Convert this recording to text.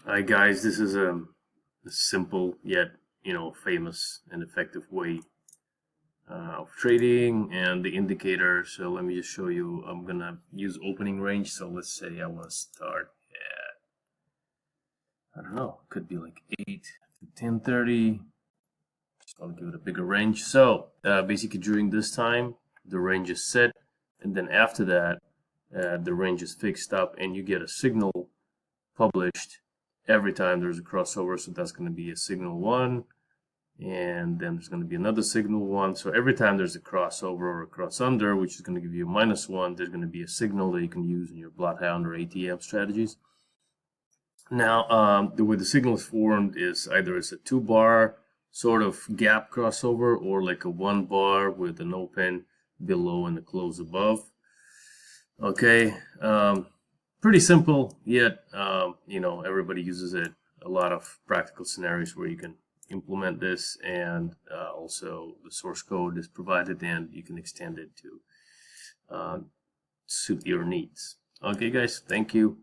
Hi guys, this is a simple yet famous and effective way of trading and the indicator. So let me just show you. I'm gonna use opening range. So let's say I want to start at, I don't know, could be like 8 to 10:30. Just I'll give it a bigger range. So basically during this time the range is set, and then after that the range is fixed up, and you get a signal published every time there's a crossover. So that's going to be a signal 1, and then there's going to be another signal 1. So every time there's a crossover or a cross under, which is going to give you a -1, there's going to be a signal that you can use in your bloodhound or ATM strategies. Now the way the signal is formed is either it's a 2-bar sort of gap crossover, or like a 1-bar with an open below and a close above. Okay, pretty simple, yet everybody uses it. A lot of practical scenarios where you can implement this, and also the source code is provided, and you can extend it to suit your needs. Okay guys, thank you.